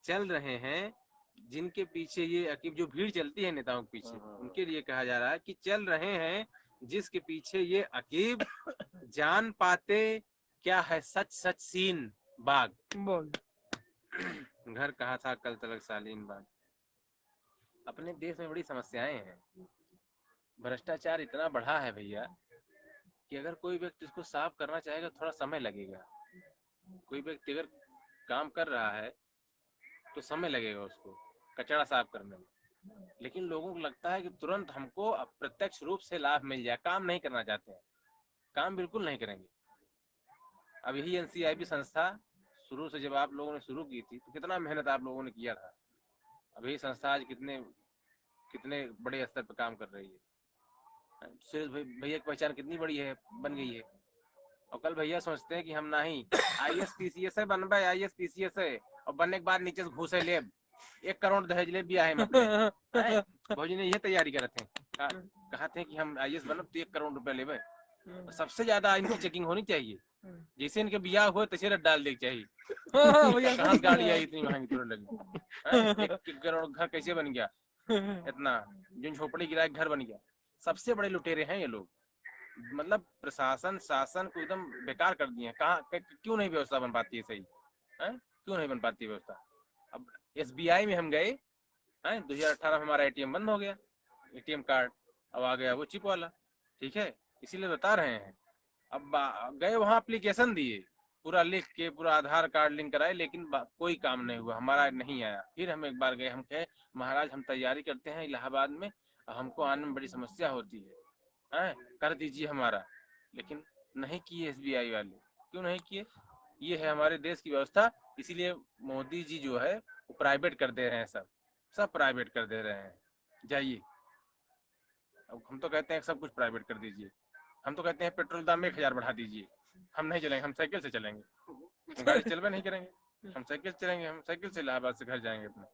[SPEAKER 1] चल रहे हैं जिनके पीछे ये अकीब, जो भीड़ चलती है नेताओं के पीछे, उनके लिए कहा जा रहा है कि चल रहे हैं जिसके पीछे ये अकीब, जान पाते क्या है सच सच सीन बाग।
[SPEAKER 3] बोल।
[SPEAKER 1] घर कहाँ था कल तलक सालीन बाग। अपने देश में बड़ी समस्याएं हैं, भ्रष्टाचार इतना बढ़ा है भैया कि अगर कोई व्यक्ति इसको साफ करना चाहेगा थोड़ा समय लगेगा। कोई व्यक्ति अगर काम कर रहा है तो समय लगेगा उसको कचरा साफ करने में, लेकिन लोगों को लगता है कि तुरंत हमको प्रत्यक्ष रूप से लाभ मिल जाए। काम नहीं करना चाहते हैं, काम बिल्कुल नहीं करेंगे। अब यही एनसीआईबी संस्था शुरू से जब आप लोगों ने शुरू की थी तो कितना मेहनत आप लोगों ने किया था। अब यही संस्था आज कितने कितने बड़े स्तर पर काम कर रही है। सुरेश भैया की पहचान कितनी बड़ी है, बन गई है। और कल भैया सोचते हैं कि हम नहीं आईएएस पीसीएस है बनबे, आईएएस पीसीएस है, और बनने के बाद नीचे से घूसे लेब 1 करोड़ दहेज ले भी आए भौजी ने ये तैयारी करे थे, कहा थे कि हम आईएएस बनब तो 1 करोड़ रुपया लेबे। सबसे ज्यादा इनकी चेकिंग होनी चाहिए, जैसे इनके बियाह हुए तैसे रट डाल देनी चाहिए। कहाँ गाड़ी आई इतनी महंगी तुरंत लगी, 1 करोड़ घर कैसे बन गया, इतना जो झोपड़ी गिरा घर बन गया। सबसे बड़े लुटेरे हैं ये लोग, मतलब प्रशासन शासन को एकदम बेकार कर दिए हैं। कहाँ क्यों नहीं व्यवस्था बन पाती है सही है, क्यों नहीं बन पाती व्यवस्था। अब एसबीआई में हम गए 2018 में हमारा एटीएम बंद हो गया, एटीएम कार्ड अब आ गया वो चिप वाला, ठीक है, इसीलिए बता रहे हैं। अब गए वहाँ एप्लीकेशन दिए, पूरा लिख के पूरा आधार कार्ड लिंक कराए, लेकिन कोई काम नहीं हुआ, हमारा नहीं आया। फिर हम एक बार गए, हम कहे महाराज हम तैयारी करते हैं इलाहाबाद में, हमको आने में बड़ी समस्या होती है, कर दीजिए हमारा। लेकिन नहीं किए एसबीआई वाले, क्यों नहीं किए, ये है हमारे देश की व्यवस्था। इसीलिए मोदी जी जो है वो प्राइवेट कर दे रहे हैं, सब प्राइवेट कर दे रहे हैं। जाइए, अब हम तो कहते हैं सब कुछ प्राइवेट कर दीजिए। हम तो कहते हैं पेट्रोल दाम में 1000 बढ़ा दीजिए। हम नहीं चलेंगे, हम साइकिल से चलेंगे, हम गाड़ी चलवे नहीं करेंगे, हम साइकिल चलेंगे, हम साइकिल से इलाहाबाद से घर जाएंगे अपने,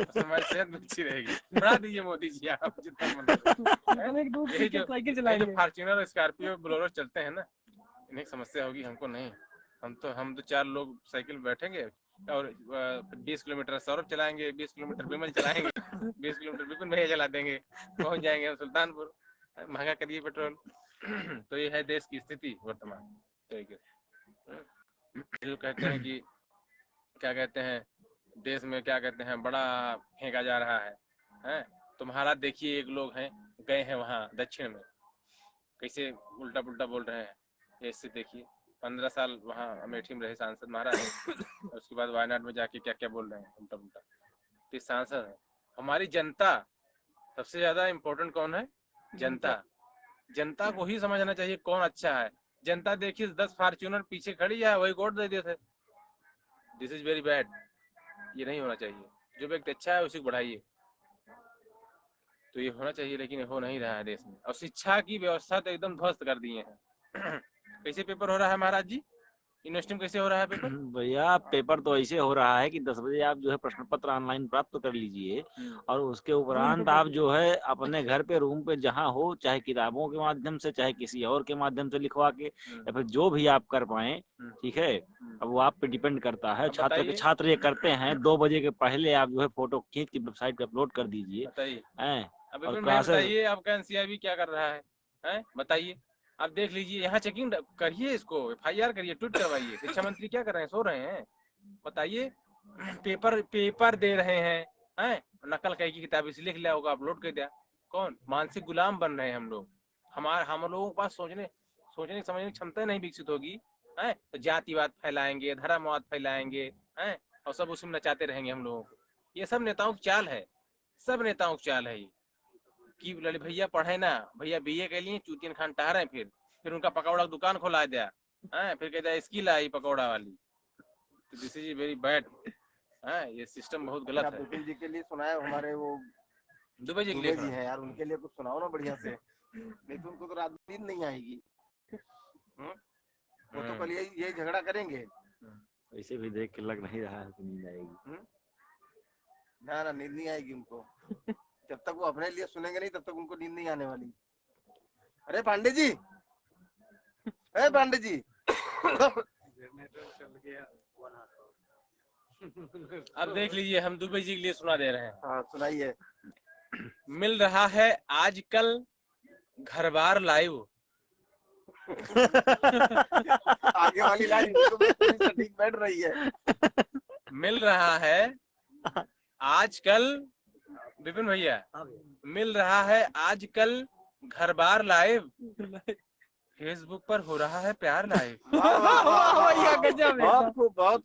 [SPEAKER 1] उससे हमारी सेहत भी अच्छी रहेगी। बढ़ा दीजिए मोदी जी आप जितना मन करे।
[SPEAKER 3] हम एक दूर
[SPEAKER 1] यही
[SPEAKER 3] से
[SPEAKER 1] जो
[SPEAKER 3] साइकिल चलाएंगे।
[SPEAKER 1] फॉर्च्यूनर, स्कॉर्पियो, बोलेरो चलते हैं ना, इन्हें समस्या होगी, हमको नहीं। हम तो 4 लोग साइकिल बैठेंगे और 20 किलोमीटर सौरभ चलाएंगे, 20 किलोमीटर विमल चलाएंगे, 20 किलोमीटर विपिन भैया चला देंगे, पहुंच जाएंगे हम सुल्तानपुर। महंगा करिए पेट्रोल। तो ये है देश की स्थिति वर्तमान तरीके से। जो कहते हैं कि क्या कहते हैं, देश में क्या कहते हैं बड़ा फेंका जा रहा है, हैं? तो महाराज देखिए, एक लोग हैं गए हैं वहाँ दक्षिण में, कैसे उल्टा पुल्टा बोल रहे हैं। ऐसे देखिए 15 साल वहाँ अमेठी में रहे सांसद महाराज, उसके बाद वायनाड में जाके क्या क्या बोल रहे हैं उल्टा पुल्टा। तो सांसद है हमारी जनता, सबसे ज्यादा इम्पोर्टेंट कौन है? जनता। जनता को ही समझना चाहिए कौन अच्छा है। जनता देखिए 10 फॉर्च्यूनर पीछे खड़ी है, वही वोट दे देते। दिस इज वेरी बैड, ये नहीं होना चाहिए। जो व्यक्ति अच्छा है उसी को बढ़ाइए, तो ये होना चाहिए, लेकिन हो नहीं रहा है देश में। और शिक्षा की व्यवस्था तो एकदम ध्वस्त कर दिए हैं। कैसे पेपर हो रहा है महाराज जी, यूनिवर्सिटी में कैसे हो रहा है पेपर?
[SPEAKER 2] भैया पेपर तो ऐसे हो रहा है कि 10 बजे आप जो है प्रश्न पत्र ऑनलाइन प्राप्त कर लीजिए, और उसके उपरांत आप जो है अपने घर पे रूम पे जहाँ हो, चाहे किताबों के माध्यम से, चाहे किसी और के माध्यम से लिखवा के, या फिर जो भी आप कर पाए, ठीक है। अब वो आप पे डिपेंड करता है। छात्र ये करते हैं 2 बजे के पहले आप जो है फोटो खींच के वेबसाइट पे अपलोड कर दीजिए।
[SPEAKER 1] अब बताइए आपका एनसीआरबी क्या कर रहा है? बताइए, आप देख लीजिए, यहाँ चेकिंग करिए, इसको FIR करिए, ट्वीट करवाइए। शिक्षा मंत्री क्या कर रहे हैं? सो रहे हैं? बताइए। पेपर दे रहे हैं, नकल कहीं की किताब इसे लिख लिया होगा, अपलोड कर दिया। कौन? मानसिक गुलाम बन रहे हैं हम लोग। हम लोगों के पास सोचने समझने की क्षमता नहीं विकसित होगी, तो जातिवाद फैलाएंगे, धर्मवाद फैलाएंगे, और सब उसमें नचाते रहेंगे हम लोगों को। ये सब नेताओं की चाल है, सब नेताओं की चाल है ये। कि भैया पढ़े ना, भैया BA के लिए चूतियन खान टहरे, फिर उनका पकौड़ा दुकान खोला दिया, फिर कहता है स्किल आई पकौड़ा वाली। तो दिस इज वेरी बैड, ये सिस्टम बहुत गलत है।
[SPEAKER 4] विपिन जी के लिए सुनाए, हमारे वो
[SPEAKER 1] दुबे जी
[SPEAKER 4] है यार, उनके लिए कुछ सुनाओ ना बढ़िया से, नहीं तो उनको तो रात नींद नहीं आएगी। वो तो कल यही झगड़ा करेंगे।
[SPEAKER 2] वैसे भी देख के लग नहीं रहा है कि नींद आएगी।
[SPEAKER 4] ना नींद नहीं आएगी उनको। जब तक वो अपने लिए सुनेंगे नहीं, तब तक उनको नींद नहीं आने वाली। अरे पांडे जी, पांडे जी।
[SPEAKER 1] अब देख लीजिए, हम दुबे जी के लिए सुना दे रहे हैं।
[SPEAKER 4] हाँ सुनाइए।
[SPEAKER 1] मिल रहा है आजकल घर बार लाइव।
[SPEAKER 4] आगे वाली लाइन ठीक बैठ रही है।
[SPEAKER 1] मिल रहा है आजकल, विपिन भैया, मिल रहा है आजकल घर बार लाइव, फेसबुक पर हो रहा है प्यार लाइव।
[SPEAKER 4] बहुत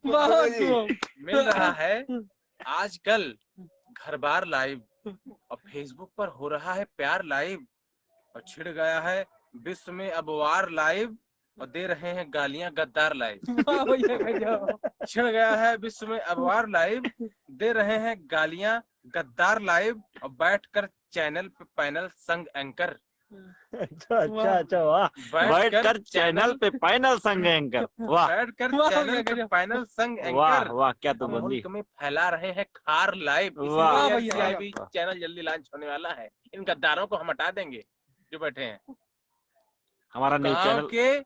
[SPEAKER 1] मिल रहा है आजकल घर बार लाइव, और फेसबुक पर हो रहा है प्यार लाइव, और छिड़ गया है विश्व में अब वार लाइव, और दे रहे हैं गालियां गद्दार लाइव। छिड़ गया है विश्व में अब वार लाइव, दे रहे हैं गालियां गद्दार लाइव, और बैठकर चैनल पे पैनल संग एंकर।
[SPEAKER 2] अच्छा वाह, बैठकर चैनल पे पैनल संग एंकर, वाह,
[SPEAKER 1] बैठकर चैनल पे पैनल संग एंकर,
[SPEAKER 2] वाह क्या तो बंदी।
[SPEAKER 1] मुल्क में फैला रहे हैं खार लाइव। इसीलिए चैनल जल्दी लॉन्च होने वाला है। इन गद्दारों को हम हटा देंगे जो बैठे हैं।
[SPEAKER 2] हमारा न्यूज चैनल
[SPEAKER 1] के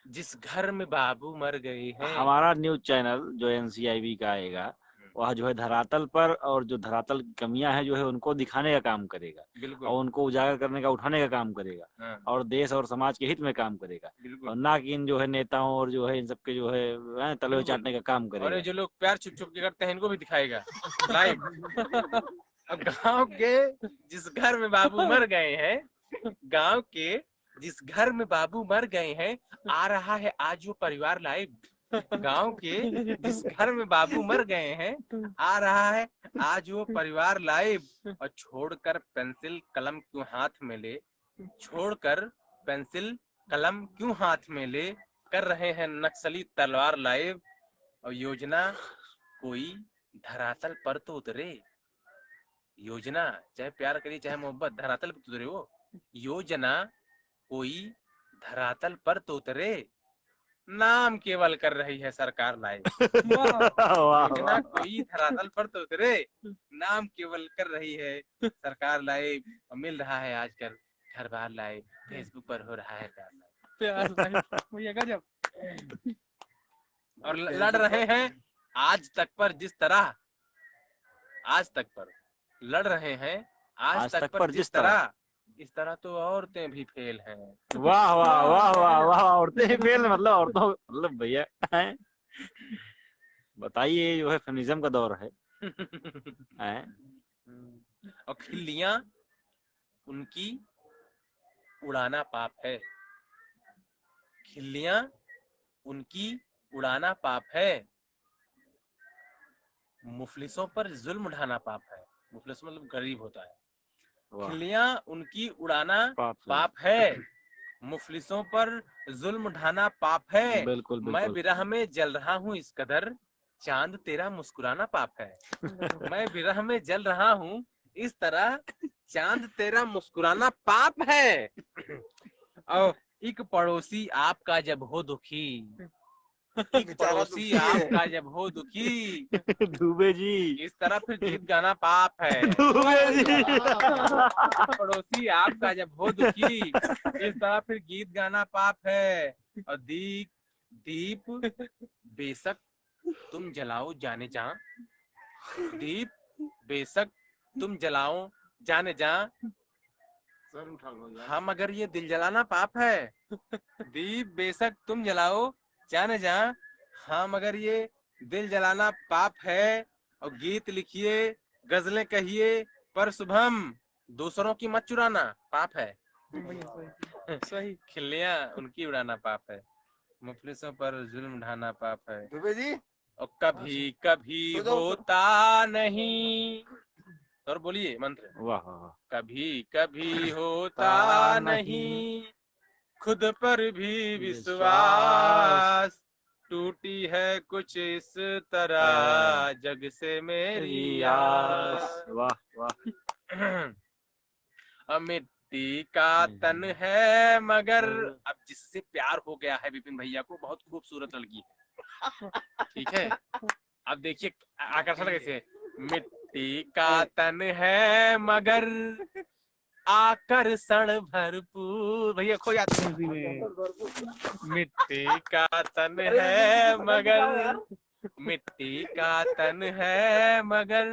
[SPEAKER 1] जिस घर में बाबू मर गए हैं,
[SPEAKER 2] हमारा न्यूज चैनल जो NCIB का आएगा, वह जो है धरातल पर, और जो धरातल की कमियां हैं जो है उनको दिखाने का काम करेगा, और उनको उजागर करने का, उठाने का काम करेगा, और देश और समाज के हित में काम करेगा, और ना कि इन जो है नेताओं और जो है इन सबके जो है तलवे चाटने का काम करेगा।
[SPEAKER 1] और जो लोग प्यार छुप छुप के करते हैं, इनको भी दिखाएगा लाइव। अब गाँव के जिस घर में बाबू मर गए हैं, गाँव के जिस घर में बाबू मर गए हैं, आ रहा है आज वो परिवार लाइव। गांव के जिस घर में बाबू मर गए हैं, आ रहा है आज वो परिवार लाइव, और छोड़कर पेंसिल कलम क्यों हाथ में ले, छोड़कर पेंसिल कलम क्यों हाथ में ले, कर रहे हैं नक्सली तलवार लाए, और योजना कोई धरातल पर तो उतरे। योजना चाहे प्यार करिए चाहे मोहब्बत, धरातल पर तो उतरे वो। योजना कोई धरातल पर तो उतरे, नाम केवल कर रही है सरकार लाए। योजना कोई धरातल पर तो उतरे, नाम केवल कर रही है सरकार लाए। और मिल रहा है आजकल घर बार लाए, फेसबुक पर हो रहा है प्यार लाए।
[SPEAKER 3] प्यार भैया गजब।
[SPEAKER 1] और लड़ रहे हैं आज तक पर जिस तरह, आज तक पर लड़ रहे हैं आज तक पर जिस तरह, इस तरह तो औरतें भी फेल हैं।
[SPEAKER 2] वाह वाह वाह वाह वाह, औरतें ही फेल, मतलब औरतों, मतलब भैया हैं? बताइए, जो है फेमिनिज्म का दौर है हैं?
[SPEAKER 1] और खिल्लियां उनकी उड़ाना पाप है। खिल्लियां उनकी उड़ाना पाप है, मुफलिसों पर जुल्म ढाना पाप है। मुफलिस मतलब गरीब होता है।
[SPEAKER 2] वाह,
[SPEAKER 1] खिल्लियां उनकी उड़ाना
[SPEAKER 2] पाप से।
[SPEAKER 1] पाप है, मुफलिसों पर जुल्म ढाना पाप है।
[SPEAKER 2] बिल्कुल
[SPEAKER 1] मैं
[SPEAKER 2] बिल्कुल।
[SPEAKER 1] विरह में जल रहा हूँ इस कदर, चांद तेरा मुस्कुराना पाप है। मैं विरह में जल रहा हूँ इस तरह, चांद तेरा मुस्कुराना पाप है। और एक पड़ोसी आपका जब हो दुखी, एक
[SPEAKER 4] बेचारा
[SPEAKER 1] पड़ोसी
[SPEAKER 4] दुखी है।
[SPEAKER 1] आपका जब हो दुखी,
[SPEAKER 2] डूबे जी,
[SPEAKER 1] इस तरह फिर गीत गाना पाप है।
[SPEAKER 2] डूबे जी।
[SPEAKER 1] पड़ोसी आपका जब हो दुखी, इस तरह फिर गीत गाना पाप है। और दीप बेशक तुम जलाओ जाने जा, दीप बेशक तुम जलाओ जाने जा,
[SPEAKER 5] सर उठा लो यार।
[SPEAKER 1] हम अगर ये दिल जलाना पाप है। दीप बेशक तुम जलाओ जाने जा, हम अगर ये दिल जलाना पाप है। और गीत लिखिए गजलें कहिए पर शुभम, दूसरों की मत चुराना पाप है।
[SPEAKER 3] भैया सही
[SPEAKER 1] खिल्लियां उनकी उड़ाना पाप है, मुफलिसों पर जुल्म ढाना पाप है।
[SPEAKER 4] दुबे जी
[SPEAKER 1] और कभी कभी
[SPEAKER 4] सो जाओ, सो-
[SPEAKER 1] होता नहीं, और बोलिए मंत्र।
[SPEAKER 2] वाह वाह वाह।
[SPEAKER 1] कभी कभी होता नहीं खुद पर भी विश्वास, टूटी है कुछ इस तरह जग से मेरी आस।
[SPEAKER 2] वाह वाह।
[SPEAKER 1] अब मिट्टी का तन है मगर, अब जिससे प्यार हो गया है विपिन भैया को, बहुत खूबसूरत लड़की है, ठीक है। अब देखिए आकर्षण कैसे है। मिट्टी का तन है मगर आकर्षण भरपूर, भैया खो जाते हैं उसी में। मिट्टी का तन है मगर, मिट्टी का तन है मगर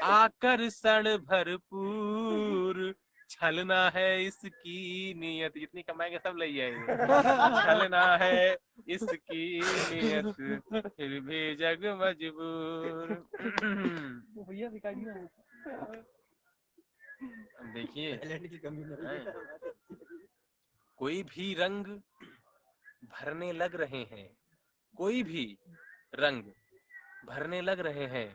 [SPEAKER 1] आकर्षण भरपूर, छलना है इसकी नियत, जितनी कमाएंगे सब ले जाएंगे। छलना है इसकी नियत, फिर भी जग मजबूर।
[SPEAKER 3] भैया दिखाई दिया।
[SPEAKER 1] देखिए कोई भी रंग भरने लग रहे हैं, कोई भी रंग भरने लग रहे हैं,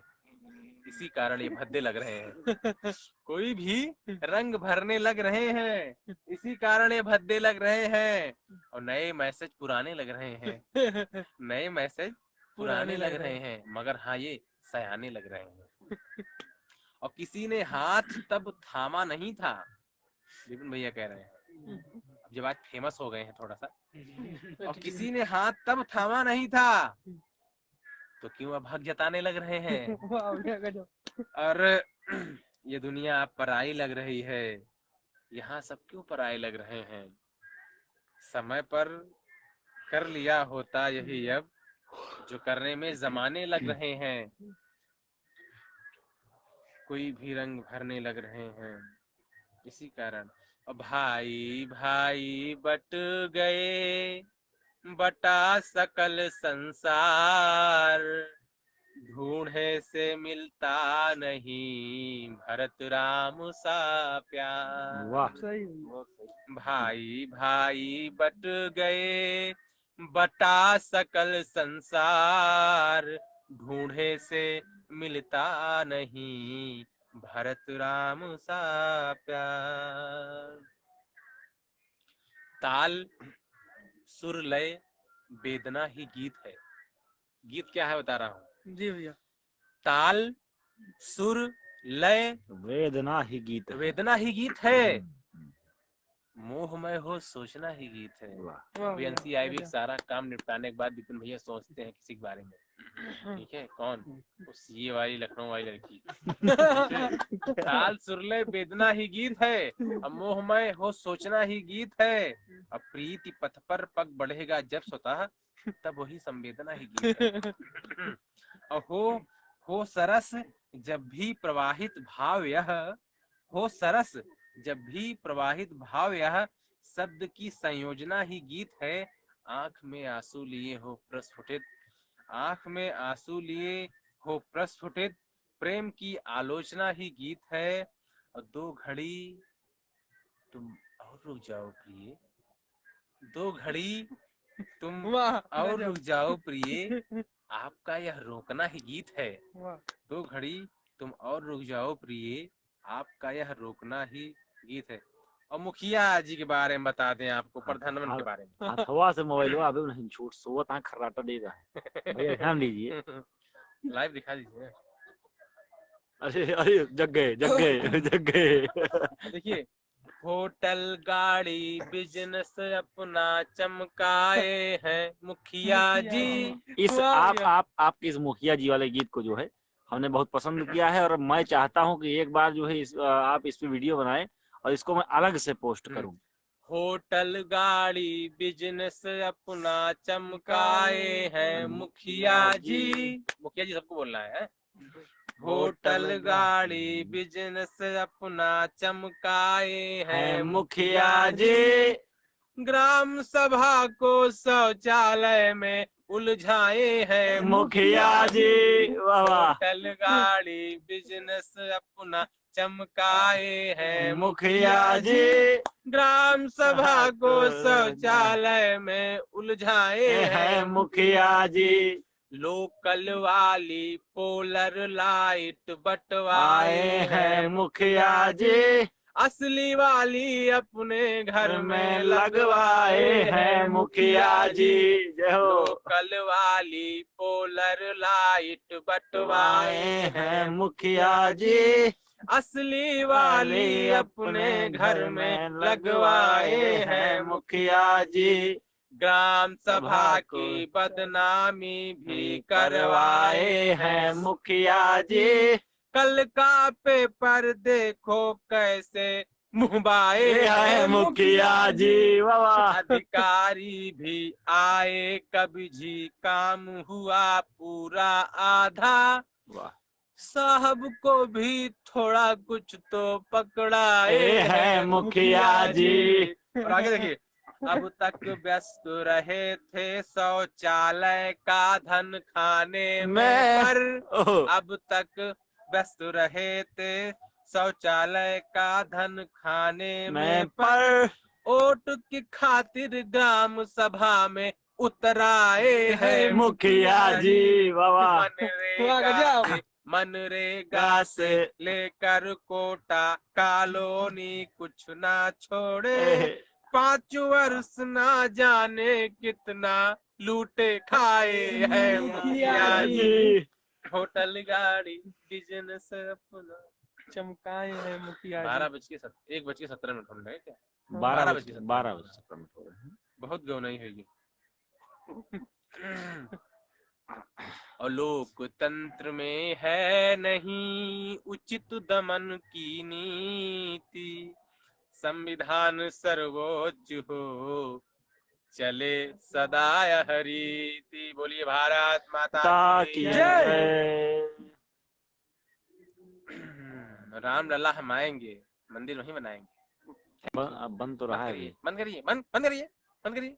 [SPEAKER 1] इसी कारण ये भद्दे लग रहे हैं। कोई भी रंग भरने लग रहे हैं, इसी कारण ये भद्दे लग रहे हैं। और नए मैसेज पुराने लग रहे हैं, नए मैसेज पुराने लग रहे हैं, मगर हाँ ये सयाने लग रहे हैं। और किसी ने हाथ तब थामा नहीं था, विपिन भैया कह रहे हैं, अब जब आज फेमस हो गए हैं थोड़ा सा। और किसी ने हाथ तब थामा नहीं था, तो क्यों अब हक जताने लग रहे हैं।
[SPEAKER 3] वाह भैया गजब।
[SPEAKER 1] और ये दुनिया अब पराई लग रही है, यहाँ सब क्यों पराए लग रहे हैं। समय पर कर लिया होता यही अब, जो करने में जमाने लग रहे हैं। कोई भी रंग भरने लग रहे हैं, इसी कारण। और भाई भाई बट गए, बटा सकल संसार, ढूंढे से मिलता नहीं भरत राम सा प्यार।
[SPEAKER 2] वाह।
[SPEAKER 3] सही
[SPEAKER 1] भाई भाई बट गए, बटा सकल संसार, ढूंढे से मिलता नहीं भरत राम सा प्यार। ताल सुर लय वेदना ही गीत है। गीत क्या है बता रहा हूँ।
[SPEAKER 3] जी भैया।
[SPEAKER 1] ताल, सुर, लय,
[SPEAKER 2] वेदना ही गीत है।
[SPEAKER 1] वेदना ही गीत है। मोहमय हो सोचना ही गीत है।
[SPEAKER 2] वाह।
[SPEAKER 3] वाह
[SPEAKER 1] अभी
[SPEAKER 3] भैया,
[SPEAKER 1] NCIB
[SPEAKER 3] बढ़िया।
[SPEAKER 1] सारा काम निपटाने के बाद विपिन भैया सोचते हैं किसी के बारे में। ठीक है, कौन? उस ये वाली लखनऊ वाली लड़की। ताल सुरले वेदना ही गीत है, अब मोहमय हो सोचना ही गीत है, अब प्रीति पथ पर पग बढ़ेगा जब स्वतः, तब वही संवेदना ही गीत है। और हो सरस जब भी प्रवाहित भाव यह, हो सरस जब भी प्रवाहित भाव यह, शब्द की संयोजना ही गीत है। आंख में आंसू लिए हो प्रस्फुटित, आंख में आंसू लिए हो प्रस्फुटित, प्रेम की आलोचना ही गीत है। और दो घड़ी तुम और रुक जाओ प्रिय, दो घड़ी तुम
[SPEAKER 3] वाह
[SPEAKER 1] और
[SPEAKER 3] गजब।
[SPEAKER 1] रुक जाओ प्रिय, आपका यह रोकना ही गीत है।
[SPEAKER 3] वाह।
[SPEAKER 1] दो घड़ी तुम और रुक जाओ प्रिय, आपका यह रोकना ही गीत है। और मुखिया जी के बारे में बता दें आपको, प्रधानमंत्री के बारे में।
[SPEAKER 2] हथवा से मोबाइल अभी नहीं छूट सोवत आँख खर्राटा देगा। भैया ध्यान दीजिए।
[SPEAKER 1] लाइव दिखा दीजिए।
[SPEAKER 2] अरे अरे जग गए जग गए जग गए।
[SPEAKER 1] देखिए, होटल गाड़ी बिजनेस अपना चमकाए हैं मुखिया जी।
[SPEAKER 2] इस
[SPEAKER 3] वाह भैया।
[SPEAKER 2] आप इस मुखिया जी वाले गीत को जो है हमने बहुत पसंद किया है, और मैं चाहता हूं कि एक बार जो है आप इस पे वीडियो बनाएं और इसको मैं अलग से पोस्ट करूं।
[SPEAKER 1] होटल गाड़ी बिजनेस अपना चमकाए हैं मुखिया जी। मुखिया जी सबको बोलना है। होटल गाड़ी बिजनेस अपना चमकाए हैं मुखिया जी। ग्राम सभा को शौचालय में उलझाए हैं
[SPEAKER 2] मुखिया जी वाह वाह।
[SPEAKER 1] होटल गाड़ी बिजनेस अपना चमकाए हैं
[SPEAKER 2] मुखिया जी
[SPEAKER 1] ग्राम सभा को शौचालय में उलझाए हैं
[SPEAKER 2] मुखिया जी।
[SPEAKER 1] लोकल वाली पोलर लाइट बटवाए
[SPEAKER 2] आए हैं मुखिया जी।
[SPEAKER 1] असली वाली अपने घर में
[SPEAKER 2] लगवाए हैं मुखिया जी। जय हो।
[SPEAKER 1] लोकल वाली पोलर लाइट बटवाए हैं
[SPEAKER 2] मुखिया जी।
[SPEAKER 1] असली वाली अपने घर में लगवाए हैं
[SPEAKER 2] मुखिया जी।
[SPEAKER 1] ग्राम सभा की बदनामी भी करवाए हैं
[SPEAKER 2] मुखिया जी।
[SPEAKER 1] कल का पेपर देखो कैसे मुहबाए हैं
[SPEAKER 2] मुखिया जी वाह वाह।
[SPEAKER 1] अधिकारी भी आए कभी जी काम हुआ पूरा आधा
[SPEAKER 2] वाह।
[SPEAKER 1] साहब को भी थोड़ा कुछ तो पकड़ाए हैं
[SPEAKER 2] मुखिया जी।
[SPEAKER 1] और आगे देखिए, अब तक व्यस्त रहे थे शौचालय का धन खाने में, पर अब तक व्यस्त रहे थे शौचालय का धन खाने में, पर वोट की खातिर ग्राम सभा में उतराए हैं
[SPEAKER 2] मुखिया जी वाह वाह।
[SPEAKER 1] मनरेगा से, मनरेगा से लेकर कोटा कॉलोनी कुछ ना छोड़े 5 वर्ष ना जाने कितना लूटे खाए हैं मुखिया जी। होटल गाड़ी बिजनेस अपना
[SPEAKER 3] चमकाए हैं मुखिया जी।
[SPEAKER 1] 1:17 होने लगे क्या?
[SPEAKER 2] 12:17 हो रहे हैं।
[SPEAKER 1] बहुत गौनाई है ये। और लोकतंत्र में है नहीं उचित दमन की नीति, संविधान सर्वोच्च हो चले सदा यह रीति। बोलिए भारत माता की जय। रामलला हम आएंगे, मंदिर वहीं बनाएंगे।
[SPEAKER 2] बन तो रहा है।
[SPEAKER 1] बंद करिए, बंद करिए, बंद करिए।